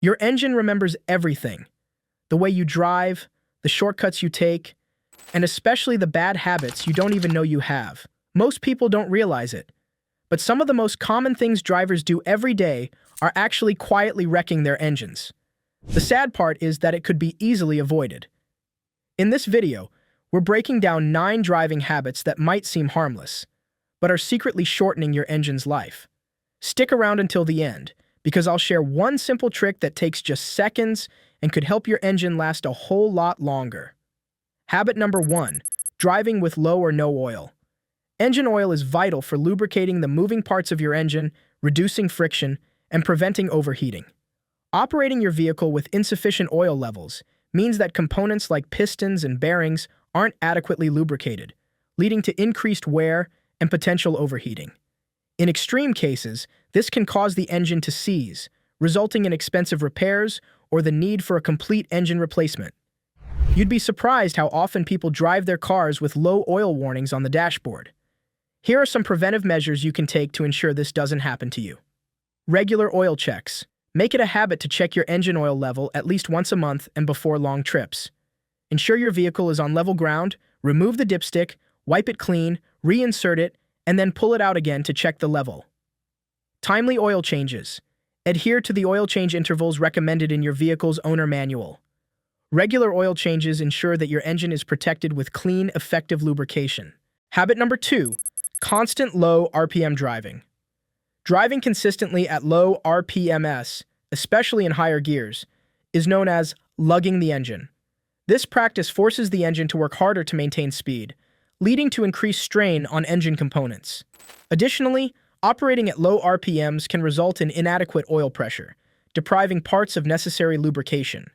Your engine remembers everything: the way you drive, the shortcuts you take, and especially the bad habits you don't even know you have. Most people don't realize it, but some of the most common things drivers do every day are actually quietly wrecking their engines. The sad part is that it could be easily avoided. In this video, we're breaking down 9 driving habits that might seem harmless, but are secretly shortening your engine's life. Stick around until the end, because I'll share one simple trick that takes just seconds and could help your engine last a whole lot longer. Habit number 1, driving with low or no oil. Engine oil is vital for lubricating the moving parts of your engine, reducing friction, and preventing overheating. Operating your vehicle with insufficient oil levels means that components like pistons and bearings aren't adequately lubricated, leading to increased wear and potential overheating. In extreme cases, this can cause the engine to seize, resulting in expensive repairs or the need for a complete engine replacement. You'd be surprised how often people drive their cars with low oil warnings on the dashboard. Here are some preventive measures you can take to ensure this doesn't happen to you. Regular oil checks. Make it a habit to check your engine oil level at least once a month and before long trips. Ensure your vehicle is on level ground, remove the dipstick, wipe it clean, reinsert it, and then pull it out again to check the level. Timely oil changes. Adhere to the oil change intervals recommended in your vehicle's owner manual. Regular oil changes ensure that your engine is protected with clean, effective lubrication. Habit number 2, constant low RPM driving. Driving consistently at low RPMs, especially in higher gears, is known as lugging the engine. This practice forces the engine to work harder to maintain speed, leading to increased strain on engine components. Additionally, operating at low RPMs can result in inadequate oil pressure, depriving parts of necessary lubrication.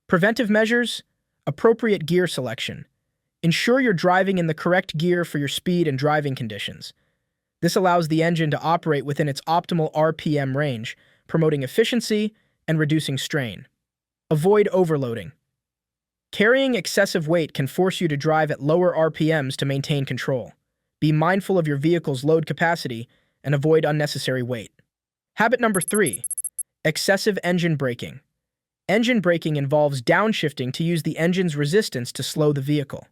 Preventive measures: appropriate gear selection. Ensure you're driving in the correct gear for your speed and driving conditions. This allows the engine to operate within its optimal RPM range, promoting efficiency and reducing strain. Avoid overloading. Carrying excessive weight can force you to drive at lower RPMs to maintain control. Be mindful of your vehicle's load capacity and avoid unnecessary weight. Habit number 3, excessive engine braking. Engine braking involves downshifting to use the engine's resistance to slow the vehicle.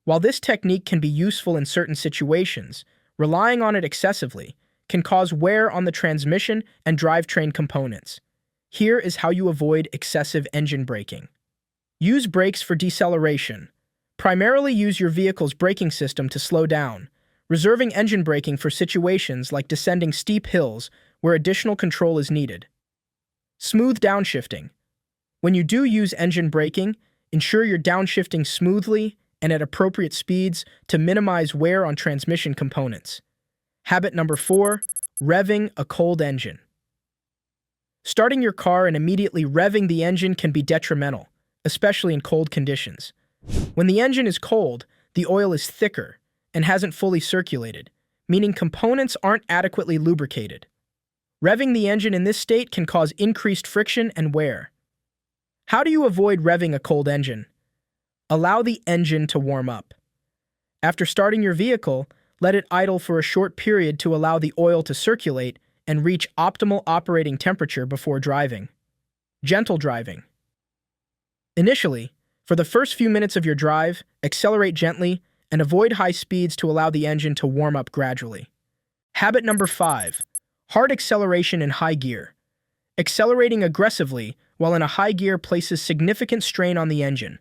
While this technique can be useful in certain situations, relying on it excessively can cause wear on the transmission and drivetrain components. Here is how you avoid excessive engine braking. Use brakes for deceleration. Primarily use your vehicle's braking system to slow down, reserving engine braking for situations like descending steep hills where additional control is needed. Smooth downshifting. When you do use engine braking, ensure you're downshifting smoothly and at appropriate speeds to minimize wear on transmission components. Habit number 4, revving a cold engine. Starting your car and immediately revving the engine can be detrimental, especially in cold conditions. When the engine is cold, the oil is thicker and hasn't fully circulated, meaning components aren't adequately lubricated. Revving the engine in this state can cause increased friction and wear. How do you avoid revving a cold engine? Allow the engine to warm up. After starting your vehicle, let it idle for a short period to allow the oil to circulate and reach optimal operating temperature before driving. Gentle driving. Initially, for the first few minutes of your drive, accelerate gently and avoid high speeds to allow the engine to warm up gradually. Habit number 5, hard acceleration in high gear. Accelerating aggressively while in a high gear places significant strain on the engine.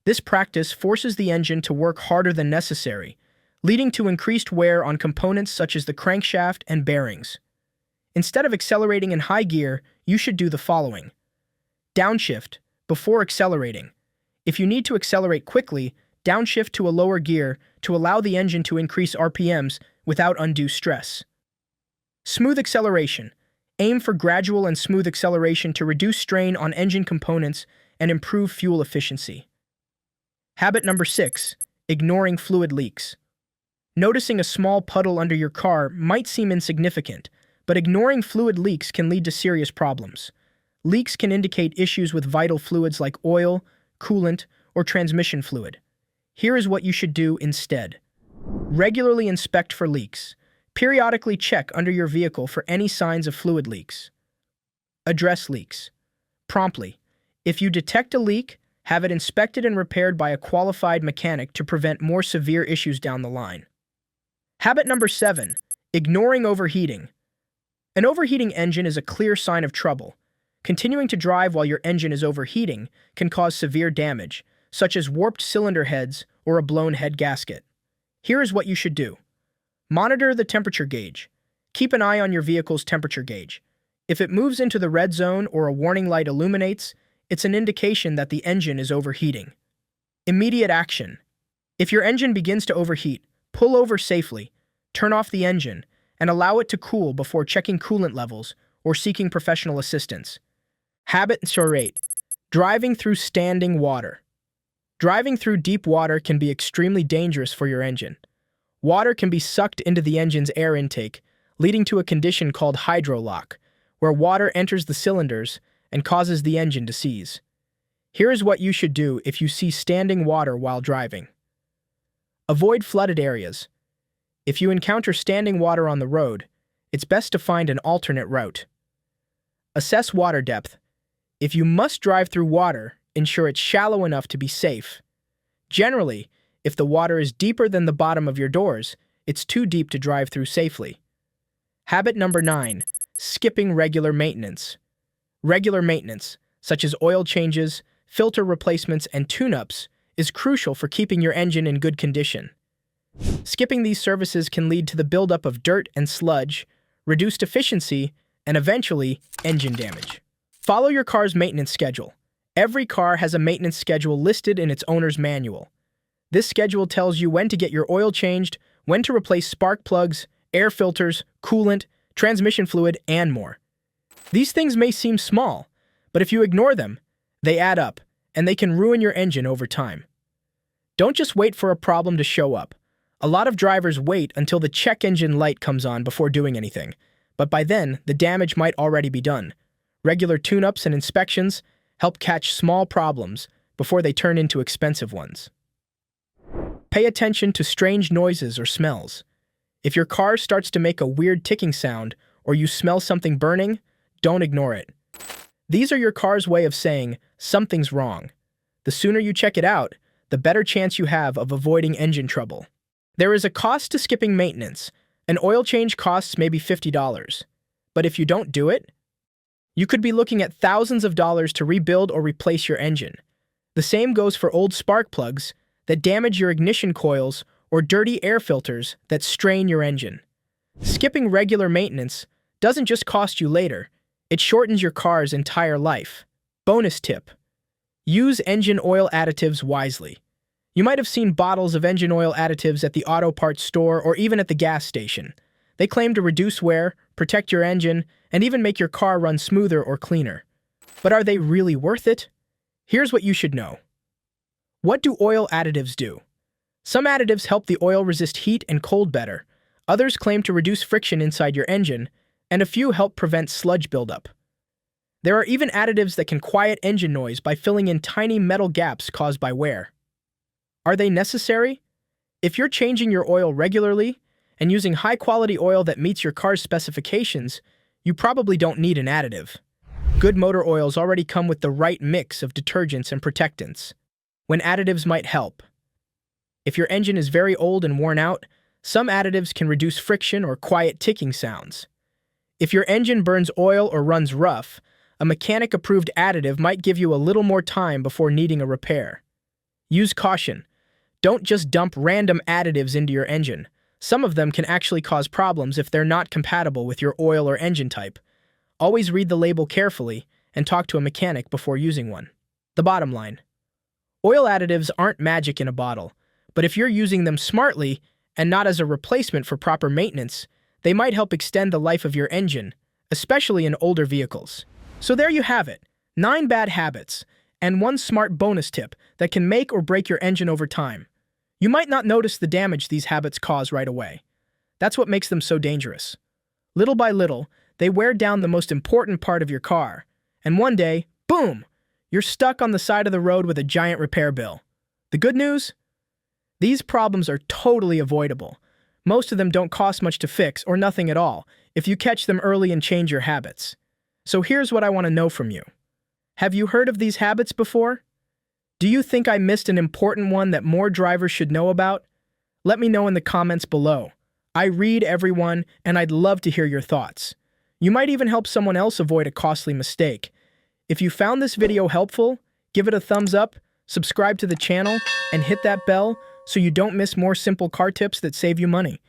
This practice forces the engine to work harder than necessary, leading to increased wear on components such as the crankshaft and bearings. Instead of accelerating in high gear, you should do the following. Downshift before accelerating. If you need to accelerate quickly, downshift to a lower gear to allow the engine to increase RPMs without undue stress. Smooth acceleration. Aim for gradual and smooth acceleration to reduce strain on engine components and improve fuel efficiency. Habit number 6, ignoring fluid leaks. Noticing a small puddle under your car might seem insignificant, but ignoring fluid leaks can lead to serious problems. Leaks can indicate issues with vital fluids like oil, coolant, or transmission fluid. Here is what you should do instead. Regularly inspect for leaks. Periodically check under your vehicle for any signs of fluid leaks. Address leaks. promptly. If you detect a leak, have it inspected and repaired by a qualified mechanic to prevent more severe issues down the line. Habit number 7, ignoring overheating. An overheating engine is a clear sign of trouble. Continuing to drive while your engine is overheating can cause severe damage, such as warped cylinder heads or a blown head gasket. Here is what you should do. Monitor the temperature gauge. Keep an eye on your vehicle's temperature gauge. If it moves into the red zone or a warning light illuminates, it's an indication that the engine is overheating. Immediate action. If your engine begins to overheat, pull over safely, turn off the engine, and allow it to cool before checking coolant levels or seeking professional assistance. Habit number 8, driving through standing water. Driving through deep water can be extremely dangerous for your engine. Water can be sucked into the engine's air intake, leading to a condition called hydrolock, where water enters the cylinders and causes the engine to seize. Here is what you should do if you see standing water while driving. Avoid flooded areas. If you encounter standing water on the road, it's best to find an alternate route. Assess water depth. If you must drive through water, ensure it's shallow enough to be safe. Generally, if the water is deeper than the bottom of your doors, it's too deep to drive through safely. Habit number 9, skipping regular maintenance. Regular maintenance, such as oil changes, filter replacements, and tune-ups, is crucial for keeping your engine in good condition. Skipping these services can lead to the buildup of dirt and sludge, reduced efficiency, and eventually, engine damage. Follow your car's maintenance schedule. Every car has a maintenance schedule listed in its owner's manual. This schedule tells you when to get your oil changed, when to replace spark plugs, air filters, coolant, transmission fluid, and more. These things may seem small, but if you ignore them, they add up, and they can ruin your engine over time. Don't just wait for a problem to show up. A lot of drivers wait until the check engine light comes on before doing anything, but by then, the damage might already be done. Regular tune-ups and inspections help catch small problems before they turn into expensive ones. Pay attention to strange noises or smells. If your car starts to make a weird ticking sound or you smell something burning, don't ignore it. These are your car's way of saying, something's wrong. The sooner you check it out, the better chance you have of avoiding engine trouble. There is a cost to skipping maintenance. An oil change costs maybe $50. But if you don't do it, you could be looking at thousands of dollars to rebuild or replace your engine. The same goes for old spark plugs that damage your ignition coils or dirty air filters that strain your engine. Skipping regular maintenance doesn't just cost you later, it shortens your car's entire life. Bonus tip: use engine oil additives wisely. You might have seen bottles of engine oil additives at the auto parts store or even at the gas station. They claim to reduce wear, protect your engine, and even make your car run smoother or cleaner. But are they really worth it? Here's what you should know. What do oil additives do? Some additives help the oil resist heat and cold better. Others claim to reduce friction inside your engine, and a few help prevent sludge buildup. There are even additives that can quiet engine noise by filling in tiny metal gaps caused by wear. Are they necessary? If you're changing your oil regularly and using high-quality oil that meets your car's specifications, you probably don't need an additive. Good motor oils already come with the right mix of detergents and protectants, when additives might help. If your engine is very old and worn out, some additives can reduce friction or quiet ticking sounds. If your engine burns oil or runs rough, a mechanic-approved additive might give you a little more time before needing a repair. Use caution. Don't just dump random additives into your engine. Some of them can actually cause problems if they're not compatible with your oil or engine type. Always read the label carefully and talk to a mechanic before using one. The bottom line: oil additives aren't magic in a bottle, but if you're using them smartly and not as a replacement for proper maintenance, they might help extend the life of your engine, especially in older vehicles. So there you have it, 9 bad habits and 1 smart bonus tip that can make or break your engine over time. You might not notice the damage these habits cause right away. That's what makes them so dangerous. Little by little, they wear down the most important part of your car, and one day, boom, you're stuck on the side of the road with a giant repair bill. The good news? These problems are totally avoidable. Most of them don't cost much to fix or nothing at all if you catch them early and change your habits. So here's what I want to know from you. Have you heard of these habits before? Do you think I missed an important one that more drivers should know about? Let me know in the comments below. I read everyone, and I'd love to hear your thoughts. You might even help someone else avoid a costly mistake. If you found this video helpful, give it a thumbs up, subscribe to the channel, and hit that bell so you don't miss more simple car tips that save you money.